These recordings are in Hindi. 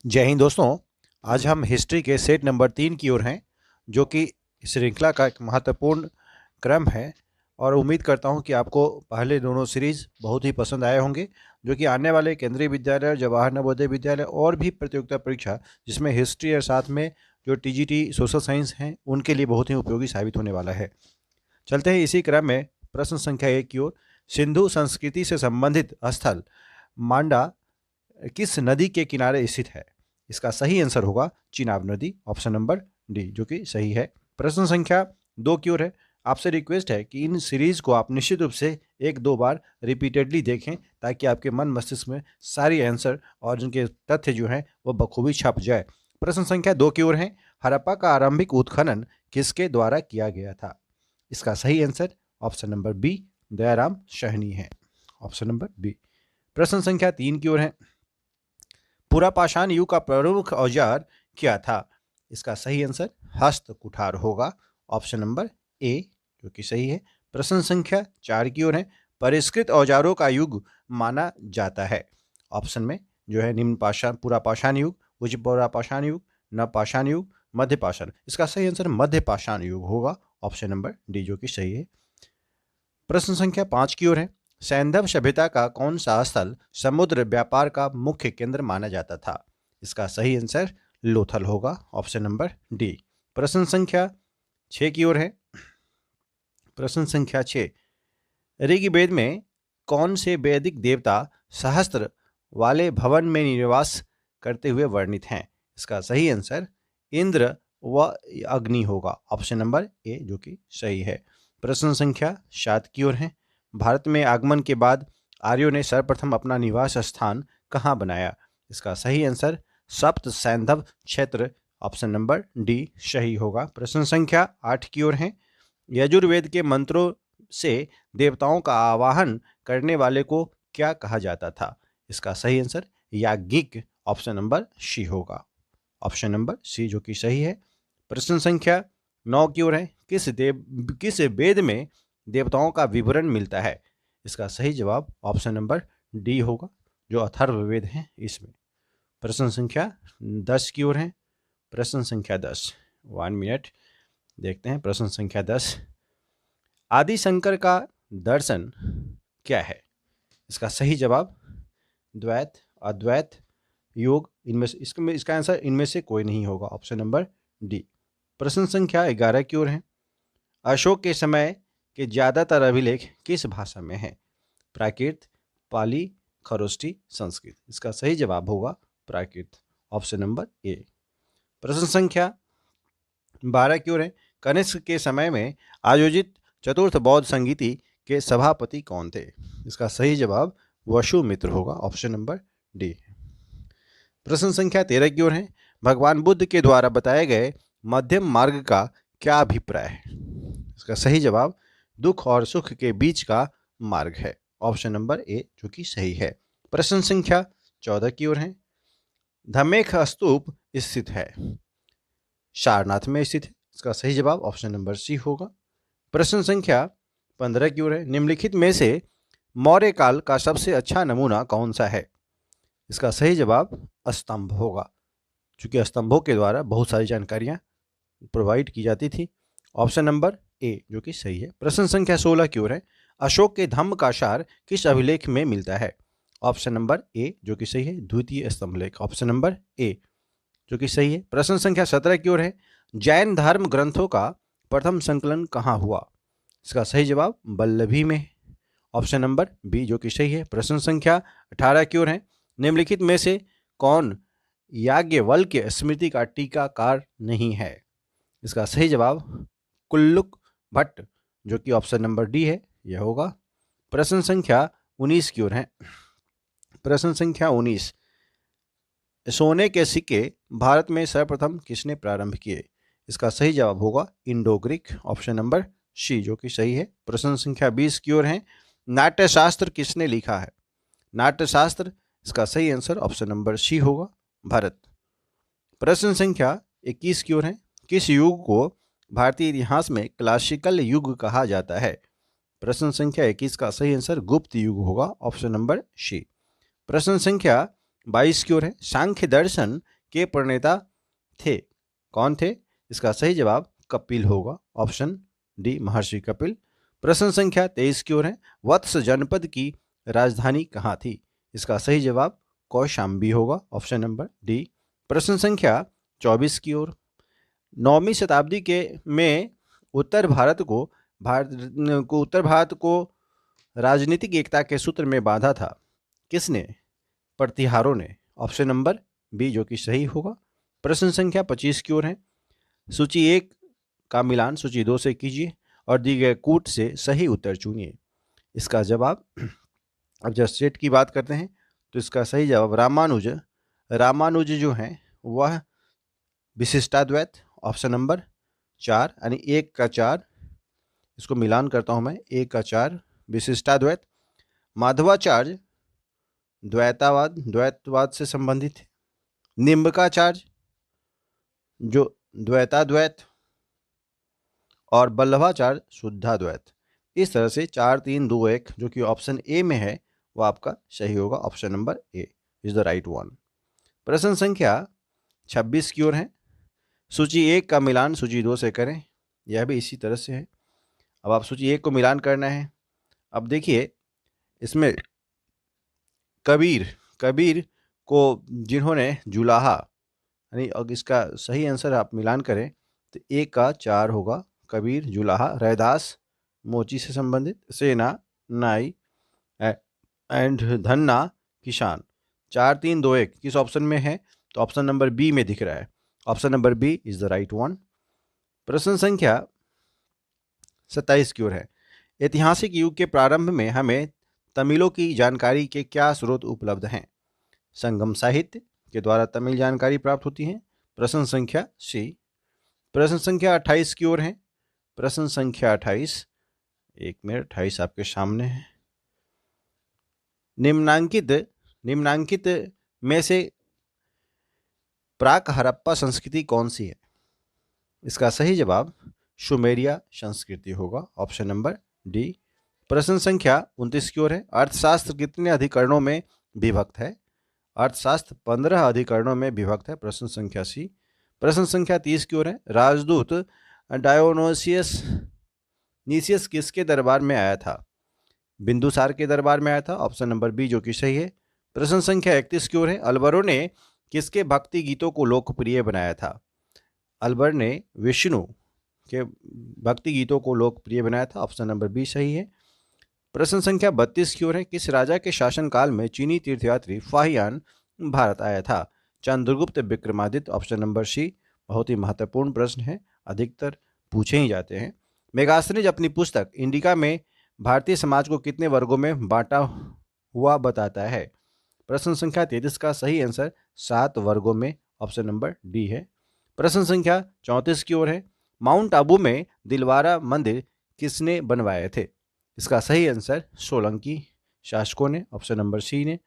जय हिंद दोस्तों। आज हम हिस्ट्री के सेट नंबर 3 की ओर हैं, जो कि श्रृंखला का एक महत्वपूर्ण क्रम है। और उम्मीद करता हूं कि आपको पहले दोनों सीरीज बहुत ही पसंद आए होंगे, जो कि आने वाले केंद्रीय विद्यालय, जवाहर नवोदय विद्यालय और भी प्रतियोगिता परीक्षा जिसमें हिस्ट्री और साथ में जो टीजीटी सोशल साइंस हैं उनके लिए बहुत ही उपयोगी साबित होने वाला है। चलते हैं इसी क्रम में प्रश्न संख्या 1 की ओर। सिंधु संस्कृति से संबंधित स्थल मांडा किस नदी के किनारे स्थित है? इसका सही आंसर होगा चिनाब नदी, ऑप्शन नंबर डी, जो कि सही है। प्रश्न संख्या 2 की ओर है। आपसे रिक्वेस्ट है कि इन सीरीज को आप निश्चित रूप से 1-2 बार रिपीटेडली देखें, ताकि आपके मन मस्तिष्क में सारी आंसर और जिनके तथ्य जो हैं वो बखूबी छप जाए। प्रश्न संख्या 2 की ओर है। हड़प्पा का आरंभिक उत्खनन किसके द्वारा किया गया था? इसका सही answer option number B, Dayaram Sahni है, ऑप्शन नंबर बी। प्रश्न संख्या 3 की ओर है। पुरापाषाण युग का प्रमुख औजार क्या था? इसका सही आंसर हस्त कुठार होगा, ऑप्शन नंबर ए, जो कि सही है। प्रश्न संख्या 4 की ओर है। परिष्कृत औजारों का युग माना जाता है, ऑप्शन में जो है निम्न पाषाण, पुरापाषाण युग, उच्च पुरापाषाण युग, नवपाषाण युग, मध्य पाषाण। इसका सही आंसर मध्य पाषाण युग होगा, ऑप्शन नंबर डी, जो कि सही है। प्रश्न संख्या 5 की ओर है। सैंधव सभ्यता का कौन सा स्थल समुद्र व्यापार का मुख्य केंद्र माना जाता था? इसका सही आंसर लोथल होगा, ऑप्शन नंबर डी। प्रश्न संख्या 6 की ओर है। प्रश्न संख्या 6। ऋग्वेद में कौन से वैदिक देवता सहस्त्र वाले भवन में निवास करते हुए वर्णित हैं? इसका सही आंसर इंद्र व अग्नि होगा, ऑप्शन नंबर ए, जो कि सही है। प्रश्न संख्या 7 की ओर है। भारत में आगमन के बाद आर्यों ने सर्वप्रथम अपना निवास स्थान कहाँ बनाया? इसका सही आंसर सप्त सैंधव क्षेत्र, ऑप्शन नंबर डी, सही होगा। प्रश्न संख्या 8 की ओर है। यजुर्वेद के मंत्रों से देवताओं का आवाहन करने वाले को क्या कहा जाता था? इसका सही आंसर याज्ञिक, ऑप्शन नंबर सी होगा, ऑप्शन नंबर सी, जो कि सही है। प्रश्न संख्या 9 की ओर है। किस वेद में देवताओं का विवरण मिलता है? इसका सही जवाब ऑप्शन नंबर डी होगा, जो अथर्ववेद है इसमें। प्रश्न संख्या 10 की ओर है। प्रश्न संख्या 10, 1 मिनट, देखते हैं। प्रश्न संख्या 10। आदि शंकर का दर्शन क्या है? इसका सही जवाब द्वैत, अद्वैत, योग, इनमें से इसका आंसर इनमें से कोई नहीं होगा, ऑप्शन नंबर डी। प्रश्न संख्या 11 की ओर है। अशोक के समय के ज्यादातर अभिलेख किस भाषा में है? प्राकृत, पाली, खरोष्टी, संस्कृत। इसका सही जवाब होगा प्राकृत, ऑप्शन नंबर ए। प्रश्न संख्या 12 की ओर है। कनिष्क के समय में आयोजित चतुर्थ बौद्ध संगीति के सभापति कौन थे? इसका सही जवाब वसुमित्र होगा, ऑप्शन नंबर डी। प्रश्न संख्या 13 की ओर है। भगवान बुद्ध के द्वारा बताए गए मध्यम मार्ग का क्या अभिप्राय है? इसका सही जवाब दुख और सुख के बीच का मार्ग है, ऑप्शन नंबर ए, जो कि सही है। प्रश्न संख्या 14 की ओर है। धमेख स्तूप स्थित है, सारनाथ में स्थित है। इसका सही जवाब ऑप्शन नंबर सी होगा। प्रश्न संख्या 15 की ओर है। निम्नलिखित में से मौर्य काल का सबसे अच्छा नमूना कौन सा है? इसका सही जवाब स्तंभ होगा, चूंकि स्तंभों के द्वारा बहुत सारी जानकारियां प्रोवाइड की जाती थी, ऑप्शन नंबर ए, जो कि सही है। प्रश्न संख्या 16 की ओर है। अशोक के धम्म का सार किस अभिलेख में मिलता है? ऑप्शन नंबर ए, जो कि सही है, द्वितीय स्तंभलेख, ऑप्शन नंबर ए, जो कि सही है। प्रश्न संख्या 17 की ओर है। जैन धर्म ग्रंथों का प्रथम संकलन कहाँ हुआ? इसका सही जवाब वल्लभी में, ऑप्शन नंबर बी, जो कि सही है। प्रश्न संख्या 18 की ओर है। निम्नलिखित में से कौन याज्ञवल्क्य स्मृति का टीकाकार नहीं है? इसका सही जवाब कुल्लुक भट्ट, जो कि ऑप्शन नंबर डी है, यह होगा। प्रश्न संख्या 19 की ओर है। प्रश्न संख्या 19। सोने के सिक्के भारत में सर्वप्रथम किसने प्रारंभ किए? इसका सही जवाब होगा Indo Greek, option number C, जो कि सही है। प्रश्न संख्या 20 की ओर है। नाट्यशास्त्र किसने लिखा है? नाट्यशास्त्र, इसका सही आंसर ऑप्शन नंबर सी होगा, भारत। प्रश्न संख्या 21 की ओर है। किस युग को भारतीय इतिहास में क्लासिकल युग कहा जाता है? प्रश्न संख्या 21 का सही आंसर गुप्त युग होगा, ऑप्शन नंबर सी। प्रश्न संख्या 22 की ओर है। सांख्य दर्शन के प्रणेता थे, कौन थे? इसका सही जवाब कपिल होगा, ऑप्शन डी महर्षि कपिल। प्रश्न संख्या 23 की ओर है। वत्स जनपद की राजधानी कहाँ थी? इसका सही जवाब कौशाम्बी होगा, ऑप्शन नंबर डी। प्रश्न संख्या 24 की ओर। 9वीं शताब्दी के में उत्तर भारत को राजनीतिक एकता के सूत्र में बांधा था, किसने? प्रतिहारों ने, ऑप्शन नंबर बी जो कि सही होगा। प्रश्न संख्या 25 की ओर है। सूची 1 का मिलान सूची 2 से कीजिए और दिए गए कूट से सही उत्तर चुनिए। इसका जवाब, अब जब सेट की बात करते हैं तो इसका सही जवाब रामानुज जो हैं वह विशिष्टाद्वैत, ऑप्शन नंबर 4 यानी 1 का 4, इसको मिलान करता हूं मैं, 1 का 4 विशिष्टाद्वैत। माधवाचार्य द्वैतवाद से संबंधित है। निम्बकाचार्य जो द्वैताद्वैत, और वल्लभाचार्य शुद्धाद्वैत। इस तरह से 4 3 2 1 जो कि ऑप्शन ए में है वो आपका सही होगा, option number A is the right one. प्रश्न संख्या 26 की ओर है। सूची 1 का मिलान सूची 2 से करें, यह भी इसी तरह से है। अब आप सूची 1 को मिलान करना है। अब देखिए इसमें कबीर को जिन्होंने जुलाहा, यानी अगर इसका सही आंसर आप मिलान करें तो 1 का 4 होगा, कबीर जुलाहा। रैदास मोची से संबंधित, सेना नाई एंड धन्ना किसान। 4 3 2 1 किस ऑप्शन में है? तो ऑप्शन नंबर बी में दिख रहा है, option number B is the right one. प्रश्न संख्या 27 की ओर है। ऐतिहासिक युग के प्रारंभ में हमें तमिलों की जानकारी के क्या स्रोत उपलब्ध हैं? संगम साहित्य के द्वारा तमिल जानकारी प्राप्त होती है। प्रश्न संख्या सी। प्रश्न संख्या 28 की ओर है। प्रश्न संख्या 28, 1 मिनट, 28 आपके सामने है। निम्नांकित में से प्राक हड़प्पा संस्कृति कौन सी है? इसका सही जवाब सुमेरिया संस्कृति होगा, ऑप्शन नंबर डी। प्रश्न संख्या 29 की ओर है। अर्थशास्त्र कितने अधिकरणों में विभक्त है? अर्थशास्त्र 15 अधिकरणों में विभक्त है, प्रश्न संख्या सी। प्रश्न संख्या 30 की ओर है। राजदूत डायोनोसियस किसके दरबार में आया था? बिंदुसार के दरबार में आया था, ऑप्शन नंबर बी जो कि सही है। प्रश्न संख्या 31 की ओर है। अलबरों ने किसके भक्ति गीतों को लोकप्रिय बनाया था? अलबर ने विष्णु के भक्ति गीतों को लोकप्रिय बनाया था, ऑप्शन नंबर बी सही है। प्रश्न संख्या 32 की ओर है। किस राजा के शासनकाल में चीनी तीर्थयात्री फाहियान भारत आया था? Chandragupta Vikramaditya, option number C. बहुत ही महत्वपूर्ण प्रश्न है, अधिकतर पूछे ही जाते हैं। मेगास्थनीज अपनी पुस्तक इंडिका में भारतीय समाज को कितने वर्गों में बांटा हुआ बताता है? प्रश्न संख्या 33 का सही आंसर 7 वर्गों में, ऑप्शन नंबर डी है। प्रश्न संख्या 34 की ओर है। माउंट आबू में दिलवारा मंदिर किसने बनवाए थे? इसका सही आंसर सोलंकी शासकों ने, ऑप्शन नंबर सी ने,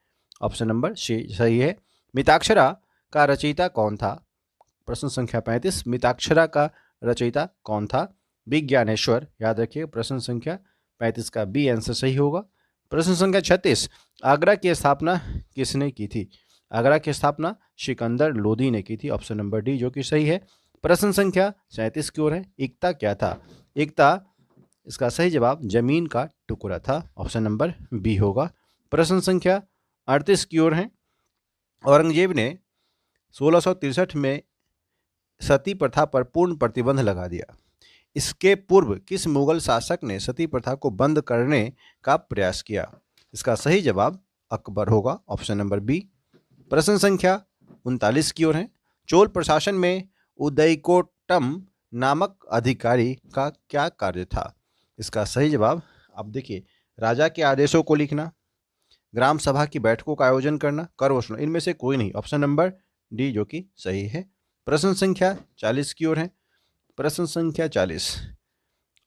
ऑप्शन नंबर सी सही है। मिताक्षरा का रचयिता कौन था? प्रश्न संख्या 35, मिताक्षरा का रचयिता कौन था? विज्ञानेश्वर, याद रखिए प्रश्न संख्या 35 का बी आंसर सही होगा। प्रश्न संख्या 36, आगरा की स्थापना किसने की थी? आगरा की स्थापना सिकंदर लोदी ने की थी, ऑप्शन नंबर डी जो कि सही है। प्रश्न संख्या 37 की ओर है। एकता क्या था? एकता, इसका सही जवाब जमीन का टुकड़ा था, ऑप्शन नंबर बी होगा। प्रश्न संख्या 38 की ओर है। औरंगजेब ने 1663 में सती प्रथा पर पूर्ण प्रतिबंध लगा दिया। इसके पूर्व किस मुगल शासक ने सती प्रथा को बंद करने का प्रयास किया? इसका सही जवाब अकबर होगा, ऑप्शन नंबर बी। प्रश्न संख्या 39 की ओर है। चोल प्रशासन में उदयकोट्टम नामक अधिकारी का क्या कार्य था? इसका सही जवाब, अब देखिए, राजा के आदेशों को लिखना, ग्राम सभा की बैठकों का आयोजन करना, कर वसूलना, इनमें से कोई नहीं, ऑप्शन नंबर डी जो कि सही है। प्रश्न संख्या 40 की ओर है। प्रश्न संख्या 40,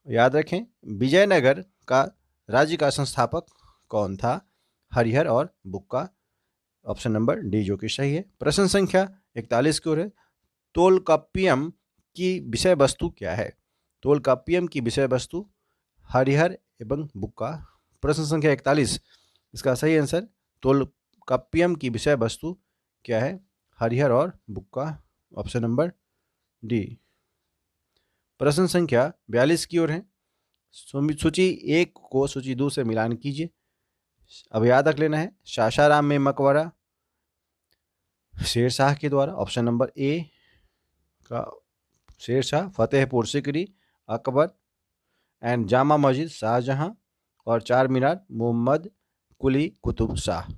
याद रखें, विजयनगर का राज्य का संस्थापक कौन था? हरिहर और बुक्का, ऑप्शन नंबर डी जो कि सही है। प्रश्न संख्या 41 की ओर है। तोलकाप्पियम की विषय वस्तु क्या है? तोलकाप्पियम की विषय वस्तु हरिहर एवं बुक्का। प्रश्न संख्या 41, इसका सही आंसर कप्पियम की विषय वस्तु क्या है? हरिहर और बुक्का। Option number D. प्रश्न संख्या 42 की ओर है। सूची 1 को सूची 2 से मिलान कीजिए। अब याद रख लेना है, सासाराम में मकबरा शेरशाह के द्वारा। ऑप्शन नंबर ए का शेरशाह, फतेहपुर सिकरी अकबर, एंड जामा मस्जिद शाहजहां, और Char Minar Mohammad Quli Qutub Shah.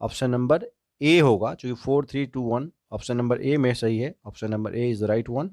Option number A होगा, चूंकि 4 3 2 1 ऑप्शन नंबर ए में सही है। Option number A is the right one.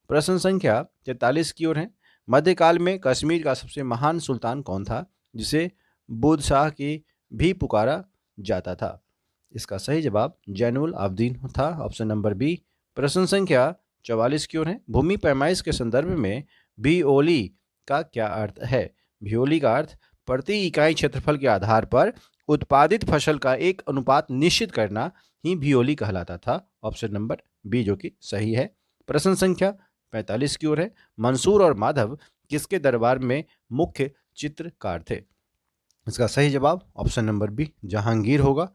प्रश्न संख्या 43 की ओर है। मध्यकाल में कश्मीर का सबसे महान सुल्तान कौन था, जिसे बुद्ध शाह की भी पुकारा जाता था? इसका सही जवाब जैनुल आबदीन था। Option number B. प्रश्न संख्या 44 की ओर है। भूमि पैमाइश के संदर्भ में भिओली का क्या अर्थ है? भिओली का अर्थ प्रति इकाई क्षेत्रफल के आधार पर उत्पादित फसल का एक अनुपात निश्चित करना ही भिओली कहलाता था। ऑप्शन नंबर बी जो कि सही है। प्रश्न संख्या 45 की ओर है। मंसूर और माधव किसके दरबार में मुख्य चित्रकार थे? इसका सही जवाब ऑप्शन नंबर बी जहांगीर होगा।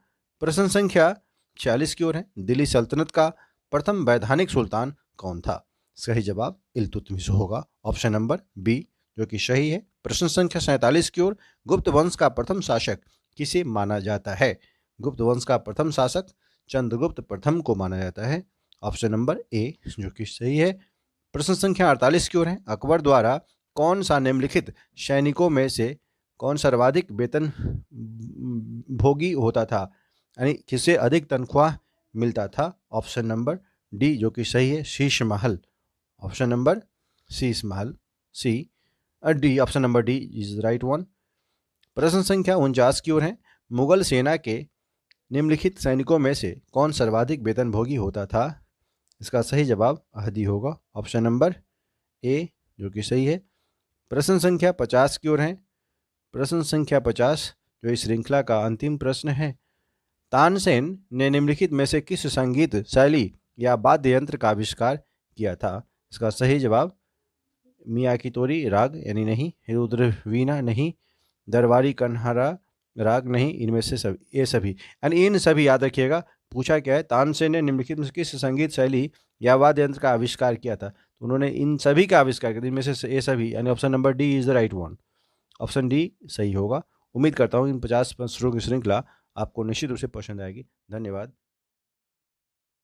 प्रश्न संख्या 46 की ओर है। दिल्ली सल्तनत का प्रथम वैधानिक सुल्तान कौन था? सही जवाब इल्तुतमिश होगा। ऑप्शन नंबर बी जो कि सही है। प्रश्न संख्या 47 की ओर। गुप्त वंश का प्रथम शासक किसे माना जाता है? गुप्त वंश का प्रथम शासक चंद्रगुप्त प्रथम को माना जाता है। ऑप्शन नंबर ए जो कि सही है। प्रश्न संख्या 48 की ओर है। अकबर द्वारा कौन सा निम्नलिखित सैनिकों में से कौन सर्वाधिक वेतन भोगी होता था, यानी किसे अधिक तनख्वाह मिलता था? ऑप्शन नंबर डी जो कि सही है, Sheesh Mahal. Option number Sheesh Mahal C D. Option number D is right one. प्रश्न संख्या 49 की ओर है। मुगल सेना के निम्नलिखित सैनिकों में से कौन सर्वाधिक वेतन भोगी होता था? इसका सही जवाब अहदी होगा। ऑप्शन नंबर ए जो कि सही है। प्रश्न संख्या 50 की ओर है। प्रश्न संख्या 50 जो इस श्रृंखला का अंतिम प्रश्न है। तानसेन ने निम्नलिखित में से किस संगीत शैली या वाद्य यंत्र का आविष्कार किया था? इसका सही जवाब मियाकितोरी राग यानी नहीं, रुद्रवीणा नहीं, दरबारी कन्हारा राग नहीं, इनमें से सभी ये सभी यानी इन सभी याद रखिएगा। पूछा क्या है, तानसेन ने निम्नलिखित में से किस संगीत शैली या वाद्य यंत्र का आविष्कार किया था? तो उन्होंने इन सभी का आविष्कार किया, इनमें से ये सभी, यानी option number D is the right one. Option D सही होगा। उम्मीद करता हूँ इन 50 प्रश्नों की श्रृंखला आपको निश्चित रूप से पसंद आएगी। धन्यवाद।